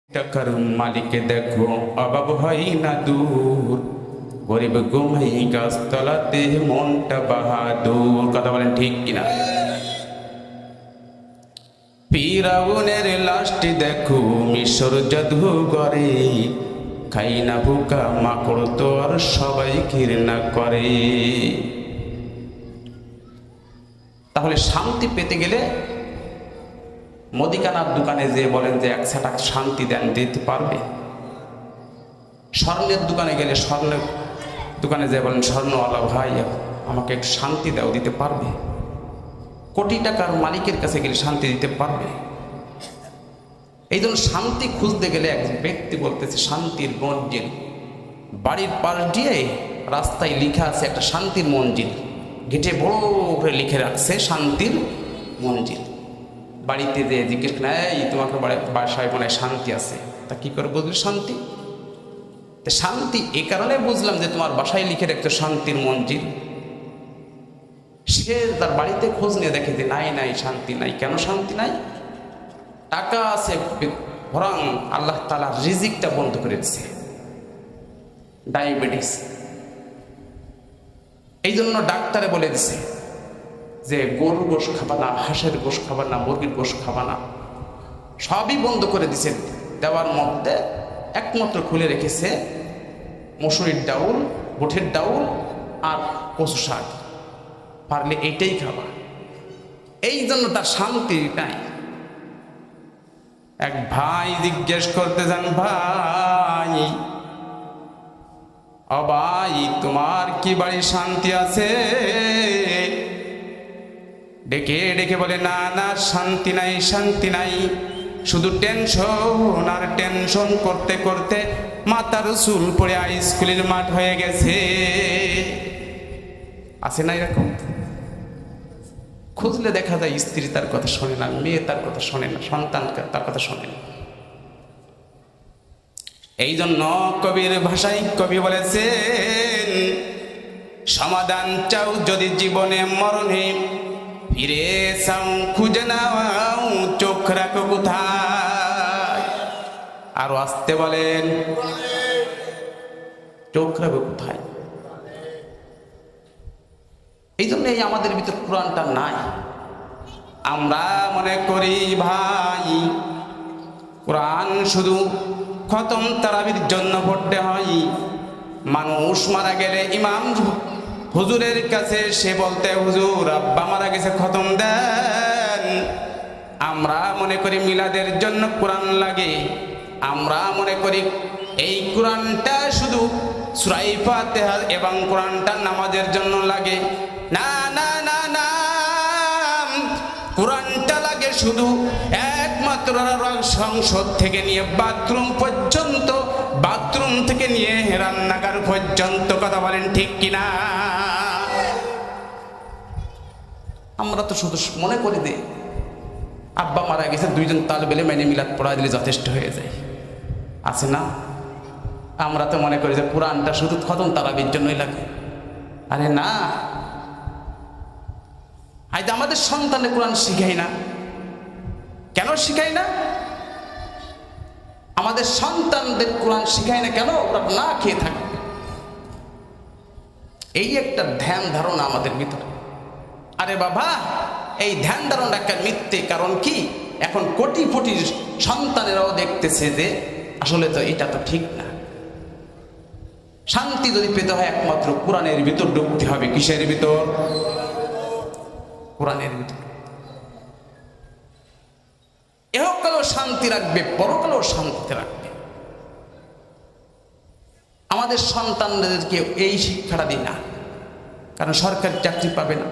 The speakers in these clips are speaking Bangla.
টাকার মালিকে দেখো অভাব হয় না দূর, গরিব ঘুমাই গাছতলাতে মনটা বাহাদুর। কথা বলেন ঠিক কিনা? ফিরাউনের লাশটি দেখো মিশর জাদুঘরে, খাই না ভুকা মাকড় তো আর সবাই ঘৃণা করে। তাহলে শান্তি পেতে গেলে মুদিখানার দোকানে যে বলেন যে 1 টাকা শান্তি দেন, দিতে পারবে? স্বর্ণের দোকানে গেলে স্বর্ণের দোকানে যে বলেন স্বর্ণওয়ালা ভাই আমাকে একটু শান্তি দাও, দিতে পারবে? কোটি টাকার মালিকের কাছে গেলে শান্তি দিতে পারবে? এই জন্য শান্তি খুঁজতে গেলে এক ব্যক্তি বলতেছে শান্তির মঞ্জিল, বাড়ির পাশ দিয়ে রাস্তায় লেখা আছে একটা শান্তির মঞ্জিল, গেটে বড় করে লিখে রাখছে শান্তির মঞ্জিল। বাড়িতে যে জিজ্ঞেস করে এই তোমাকে বাসায় মনে হয় শান্তি আছে, তা কি করে বুঝলে শান্তি? শান্তি এ কারণে বুঝলাম যে তোমার বাসায় লিখে রাখতো শান্তির মঞ্জিল। সে তার বাড়িতে খোঁজ নিয়ে দেখে যে নাই নাই শান্তি নাই। কেন শান্তি নাই? টাকা আছে বরং আল্লাহ তাআলা রিজিকটা বন্ধ করে দিচ্ছে, ডায়াবেটিস। এই জন্য ডাক্তারে বলে দিছে যে গরুর গোশ খাবা না, হাঁসের গোশ খাবা না, মুরগির গোশ খাবা না, সবই বন্ধ করে দিছে। দেওয়ার মধ্যে একমাত্র খুলে রেখেছে মসুরির ডাউল, বুটের ডাউল আর কচু শাক, পারলে এইটাই খাবা। এই জন্য তার শান্তি নাই। এক ভাই জিজ্ঞেস করতে যান, ভাই ও ভাই তোমার কি বাড়ি শান্তি আছে? ডেকে ডেকে বলে না না শান্তি নাই, শান্তি নাই, শুধু টেনশন আর টেনশন করতে করতে মাথার চুল পড়ে স্কুলের মাঠ হয়ে গেছে। আছে না এরকম? খুঁজলে দেখা যায় স্ত্রী তার কথা শোনে না, মেয়ে তার কথা শোনে না, সন্তান তার কথা শোনে না। এই জন্য কবির ভাষায় কবি বলেছেন, সমাধান চাও যদি জীবনে মরণে, ফিরে চাও খুঁজে নাও চোখ রাখো কোথায়। আরো আসতে বলেন, চোখ রাখো কোথায়। এই জন্য এই আমাদের ভিতর কোরআনটা নাই। আমরা মনে করি ভাই কোরআন শুধু খতম তারাবির জন্য পড়তে হয়। মানুষ মারা গেলে ইমাম হুজুরের কাছে সে বলতে, হুজুর আব্বা মারা গেছে খতম দেন। আমরা মনে করি মিলাদের জন্য কোরআন লাগে। আমরা মনে করি এই কোরআনটা শুধু সূরা ফাতিহা এবং কোরআনটা নামাজের জন্য লাগে। না না না না, কোরআনটা লাগে শুধু একমাত্র সংসদ থেকে নিয়ে বাথরুম পর্যন্ত, বাথরুম থেকে নিয়ে রান্নাঘর পর্যন্ত। কথা বলেন ঠিক কিনা? আমরা তো শুধু মনে করে দিই আব্বা মারা গেছে, 2 জন তালেবেলে মেনে মিলাদ পড়া দিলে যথেষ্ট হয়ে যায়। আছে না? আমরা তো মনে করি যে কোরআনটা শুধু খতম তারাবির জন্যই লাগে। আরে না, আজ আমাদের সন্তানের কোরআন শিখাই না। কেন শিখাই না? আমাদের সন্তানদের কোরআন শিখাই না কেন? ওরা না খেয়ে থাকে। এই একটা ধ্যান ধারণা আমাদের ভিতরে। আরে বাবা, এই ধ্যান ধারণা একটা মিথ্যে। কারণ কি, এখন কোটি কোটি সন্তানেরাও দেখতেছে যে আসলে তো এটা তো ঠিক না। শান্তি যদি পেতে হয় একমাত্র কোরআনের ভিতর ঢুকতে হবে। কিসের ভিতর? কোরআনের ভিতর। ইহকালেও শান্তি রাখবে, পরকালেও শান্তি রাখবে। আমাদের সন্তানদেরকে এই শিক্ষাটা দিই না, কারণ সরকারি চাকরি পাবে না।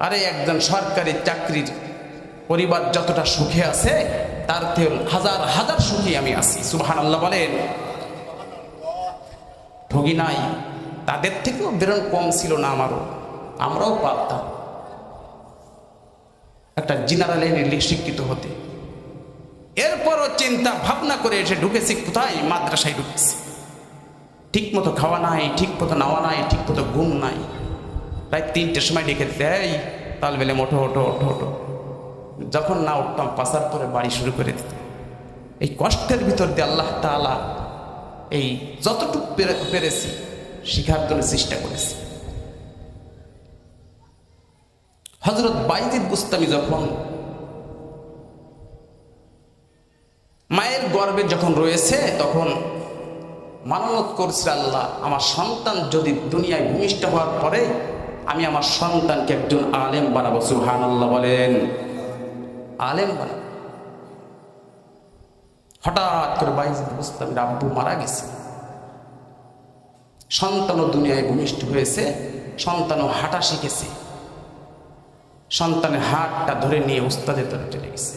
আরে একজন সরকারি চাকরির পরিবার যতটা সুখে আছে তার থেকে হাজার হাজার সুখী আমি আছি। সুবহানাল্লাহ বলেন। ঠগি নাই, তাদের থেকেও বেরোন কম ছিল না আমারও। আমরাও পারতাম একটা জেনারেল লাইনে শিক্ষিত হতে। এরপরও চিন্তা ভাবনা করে এসে ঢুকেছি কোথায়? মাদ্রাসায় ঢুকেছি। ঠিক মতো খাওয়া নাই, ঠিক মতো নাওয়া নাই, ঠিক মতো ঘুম নাই। প্রায় 3টের সময় ডেকে দেয়, তালবেলে ওঠো ওঠো ওঠো ওঠো। যখন না উঠতাম পাশার পরে বাড়ি শুরু করে দিত। এই কষ্টের ভিতর দিয়ে আল্লাহ তাআলা এই যতটুকু পেরেছি শিখার জন্য চেষ্টা করেছি। হযরত বাইজিদ বুস্তামি যখন মায়ের গর্ভে যখন রয়েছে তখন মানত করছে, আল্লাহ আমার সন্তান যদি দুনিয়ায় ভূমিষ্ঠ হওয়ার পরে আমি আমার সন্তানকে একজন আলেম বানাবো। সুবহানাল্লাহ বলেন, আলেম বানাবো। হঠাৎ করে বাইজিদ বুস্তামির আব্বু মারা গেছে, সন্তানও দুনিয়ায় ভূমিষ্ঠ হয়েছে, সন্তানও হাঁটা শিখেছে। সন্তানের হাতটা ধরে নিয়ে উস্তাদের ধরে চলে গেছে,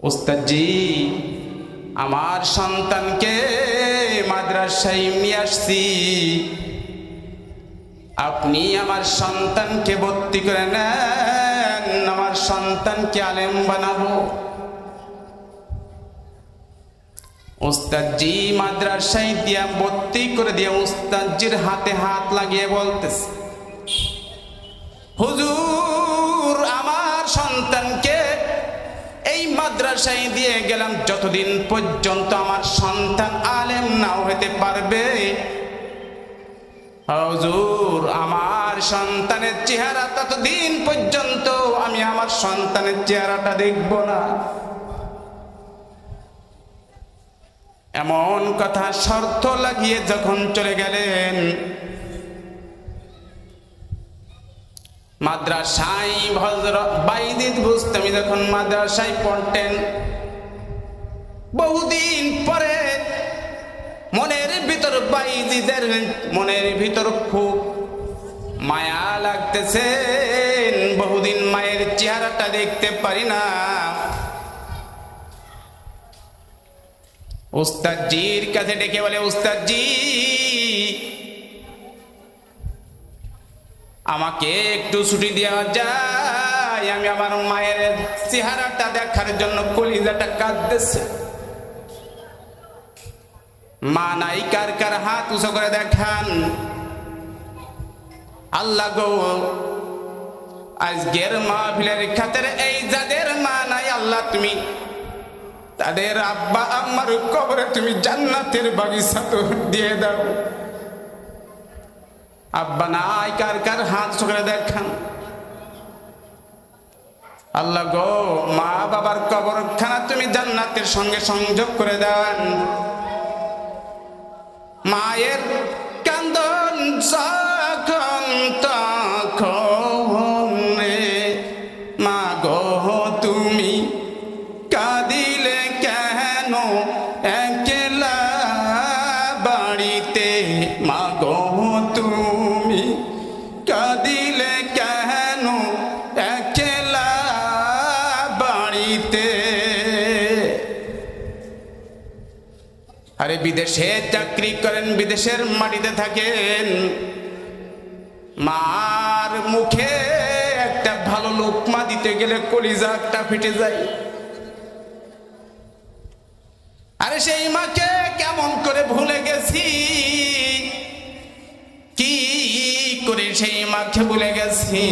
উস্তাদজি আমার সন্তানকে মাদ্রাসায় নিয়ে আসছি, আপনি আমার সন্তানকে ভর্তি করে নেন, আমার সন্তানকে আলেম বানাবো। উস্তাদজি মাদ্রাসায় দিয়া ভর্তি করে দিয়ে উস্তাদজির হাতে হাত লাগিয়ে বলতেছে, হুজুর আমার সন্তানকে এই মাদ্রাসায় দিয়ে গেলাম, যতদিন পর্যন্ত আমার সন্তান আলেম নাও হতে পারবে, হুজুর আমার সন্তানের চেহারা ততদিন পর্যন্ত আমি আমার সন্তানের চেহারাটা দেখব না। এমন কথা শর্ত লাগিয়ে যখন চলে গেলেন, মাদ্রাসায় হযরত বাইজিদ বুস্তামি যখন মাদ্রাসায় পড়তেন, বহুদিন পরে মনের ভিতর বাইজিদের মনের ভিতর খুব মায়া লাগতেছে, বহুদিন মায়ের চেহারাটা দেখতে পারি না। উস্তাদজির কাছে ডেকে বলে, উস্তাদজি আমাকে একটু ছুটি দেওয়া যায়, আমি আমার মায়ের চেহারাটা দেখার জন্য কলিজাটা কাঁদতেছে। মা নাই কার কার হাত উঁচু করে দেখান। আল্লাহ গো আজকের মাহফিলের খাতিরে এই যাদের মা নাই, আল্লাহ তুমি তাদের আব্বা আম্মার কবরে তুমি জান্নাতের বাগিচা তো দিয়ে দাও। আব্বা নাই কার কার হাত করে দেখান। আল্লাহ গো মা বাবার কবরখানা তুমি জান্নাতের সঙ্গে সংযোগ করে দেন। মায়ের কান্দন যখন তখন মা গো তুমি কাঁদিলে কেন একলা বাড়িতে, মা গো তুমি কাঁদিলে কেন একলা বাড়িতে। আরে বিদেশে চাকরি করেন, বিদেশের মাটিতে থাকেন, মার মুখে একটা ভালো লোকমা দিতে গেলে কলিজাটা ফেটে যায়। আরে সেই মাকে কেমন করে ভুলে গেছি, কি করে সেই মাকে ভুলে গেছি।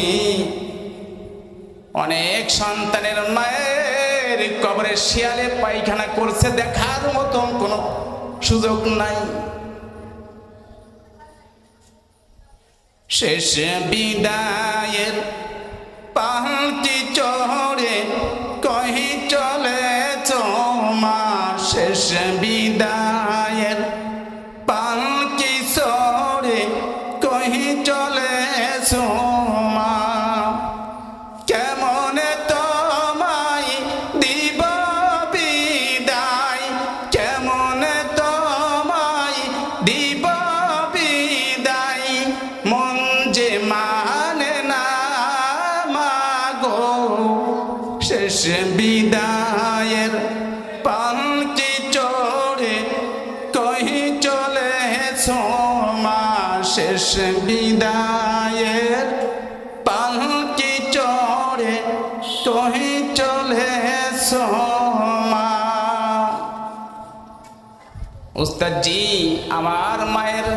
অনেক সন্তানের মায়ের কবরে শিয়ালে পায়খানা করছে, দেখার মতন কোনো সুযোগ নাই। শেষ বিদায়ের পালকি চড়ে কহি চলেছ মা, শেষ বিদায়ের পালকি চড়ে কহি চলেছ মা। কেমনে তোমায় দিব বিদায়, কেমনে তোমায় দিব বিদায়, মন যে মানে না মা গো। শেষ বিদায়ের পালকি চড়ে কহি চলেছ মা, শেষ বিদায়ের পালকি চড়ে কহি চলেছ মা। উস্তাদজি আমার মায়ের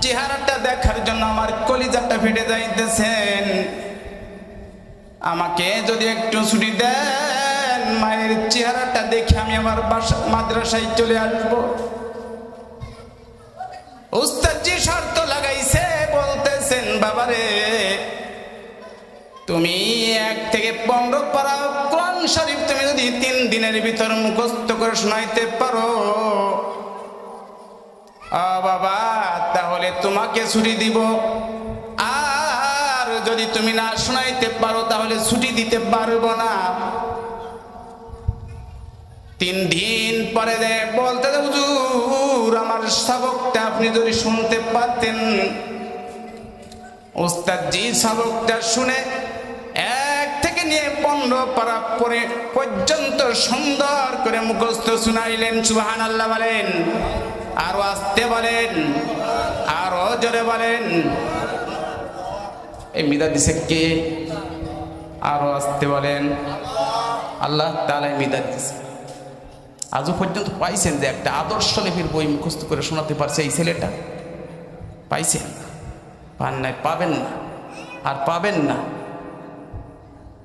চেহারাটা দেখার জন্য আমার কলিজাটা ফেটে যাইতেছেন, আমাকে যদি একটু ছুটি দেন মায়ের চেহারাটা দেখে আমি আমার বাসা মাদ্রাসায় চলে আসব। উস্তাদজি শর্ত লাগাইছে, বলতেছেন বাবারে তুমি 1 থেকে 15 পারা কোরআন শরীফ তুমি যদি 3 দিনের ভিতর মুখস্থ করে শোনাইতে পারো বাবা তাহলে তোমাকে ছুটি দিব, আর যদি তুমি না শোনাইতে পারো তাহলে ছুটি দিতে পারবো না। 3 দিন পরে বলতে হুজুর আমার সবকটা আপনি যদি শুনতে পারতেন। ওস্তাদজি সবকটা শুনে 1 থেকে নিয়ে 15 পারা পরে পর্যন্ত সুন্দর করে মুখস্থ শুনাইলেন। সুবহানাল্লাহ বলেন, আরো আস্তে বলেন, আরো জোরে বলেন। এই মিদাদ দিছে কে? আরো আস্তে বলেন। আল্লাহ তাআলা মিদাদ দিছে। আজও পর্যন্ত পাইছেন যে একটা আদর্শ লেখের বই মুখস্থ করে শোনাতে পারছে এই ছেলেটা? পাইছেন? পান নাই, পাবেন না, আর পাবেন না।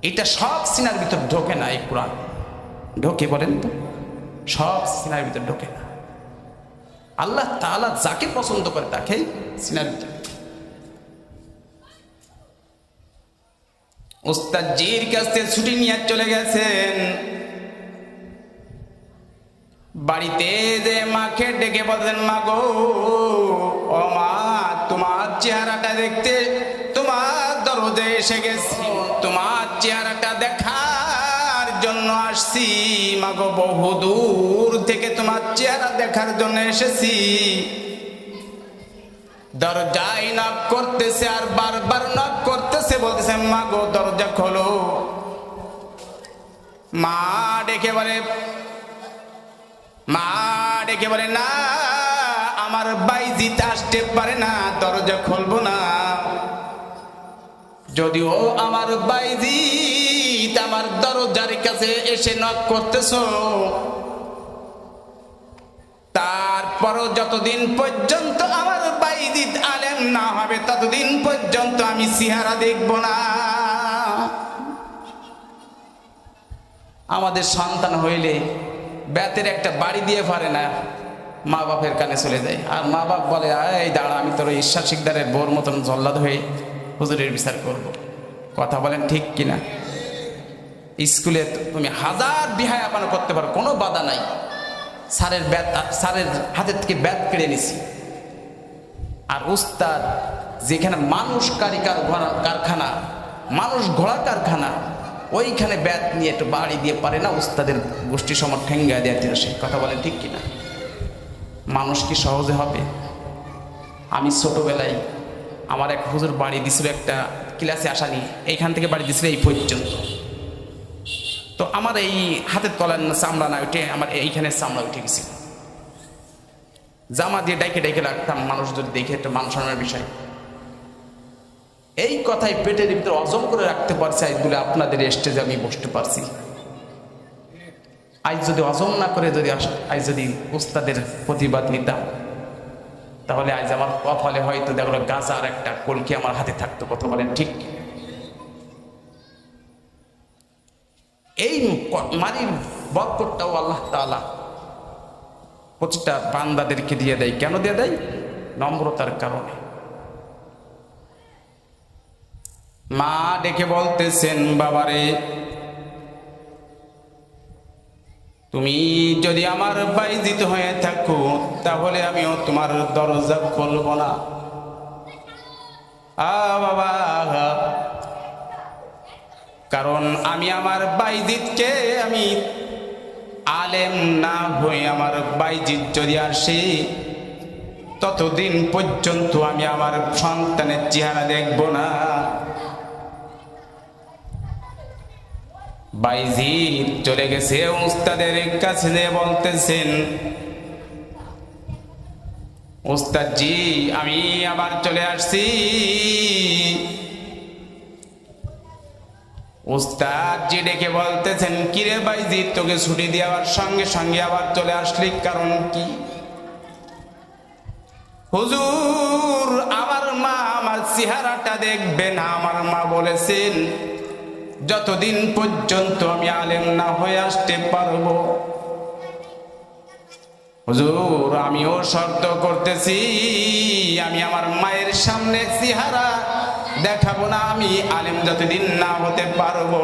এটা সব সিনার ভিতর ঢোকে না। এই কোরআন ঢোকে বলেন তো? সব সিনার ভিতর ঢোকে না। আল্লাহ তাআলা যাকে পছন্দ করে তাকেই সিনার ভিতর। ওস্তাদজির কাছে ছুটি নিয়ে চলে গেছেন। বাড়িতে যে মাকে ডেকে বলতেন, মা গো, ও মা তোমার চেহারাটা দেখতে তোমার দরজায় এসে গেছি, তোমার চেহারাটা দেখার জন্য আসছি। মা গো বহু দূর থেকে তোমার চেহারা দেখার জন্য এসেছি। দরজায় নক করতেছে আর বারবার নক করতেছে, বলতেছে মা গো দরজা খোলো। মা ডেকে বলে, মা ডেকে বলে না আমার বাইজিত আসতে পারে না, দরজা খুলবো না। যদিও আমার বাইজিত আমার দরজার কাছে এসে নক করতেছো, তারপরও যতদিন পর্যন্ত আমার বাইজিত আলেম না হবে ততদিন পর্যন্ত আমি চেহারা দেখব না। আমাদের সন্তান হইলে বেতের একটা বাড়ি দিয়ে পারে না, মা বাপের কানে চলে যায়। আর মা বাপ বলে এই দাঁড়া, আমি তোর ঈশ্বর শিকদারের বোর মতন জল্লাদ হয়ে হুজুরের বিচার করব। কথা বলেন ঠিক কিনা? স্কুলে তুমি হাজার বিহায়াপনা করতে পারো, কোনো বাধা নাই। স্যারের হাতের থেকে ব্যাত কেড়ে নিছি। আর উস্তাদ যেখানে মানুষ কারখানা, মানুষ ঘোড়া কারখানা, ওইখানে ব্যাত নিয়ে একটু বাড়ি দিয়ে পারে না উস্তাদের গোষ্ঠী সমর ঠেঙ্গা দেওয়া তিরসে। কথা বলেন ঠিক কিনা? মানুষ কি সহজে হবে? আমি ছোটবেলায় আমার এক হুজুর বাড়ি দিছিল একটা ক্লাসে আসা নিয়ে, এইখান থেকে বাড়ি দিছিল এই পর্যন্ত। তো আমার এই হাতের তলার চামড়া না উঠে আমার এইখানে চামড়া উঠে গেছিল। জামা দিয়ে ডাইকে ডাইকে রাখতাম, মানুষ যদি দেখে একটা মান সম্মানের বিষয়। এই কথাই পেটের ভিতরে অজম করে রাখতে পারছি, আজ বলে আপনাদের স্টেজে আমি বসতে পারছি। আজ যদি অজম না করে আজ যদি উস্তাদের প্রতিবাদ নিতাম, তাহলে আজ আমার কপালে হয়তো দেখলো গাছা আর একটা কলকি আমার হাতে থাকতো। কথা বলেন ঠিক? এই মারির বরকতটাও আল্লাহ তাআলা প্রতিটা বান্দাদেরকে দিয়ে দেয়। কেন দিয়ে দেয়? নম্রতার কারণে। মা ডেকে বলতেছেন, বাবারে তুমি যদি আমার বাইজিত হয়ে থাকো তাহলে আমিও তোমার দরজা খুলব না। বাবা, কারণ আমি আমার বাইজিতকে আমি আলেম না হয়ে আমার বাইজিত যদি আসে ততদিন পর্যন্ত আমি আমার সন্তানের চেহারা দেখব না। বাইজিত চলে গেছে উস্তাদের কাছে, বলতেছেন উস্তাদজি আমি আবার চলে আসছি। উস্তাদজি ডেকে বলতেছেন, কিরে বাইজিত তোকে ছুটি দেওয়ার সঙ্গে সঙ্গে আবার চলে আসলি, কারণ কি? হুজুর আমার মা আমার চেহারাটা দেখবে না। আমার মা বলেছেন যতদিন পর্যন্ত আমি আলেম না হয়ে আসতে পারবো, হুজুর আমিও শর্ত করতেছি, আমি আমার মায়ের সামনে চেহারা দেখাবো না আমি আলেম যতদিন না হতে পারবো।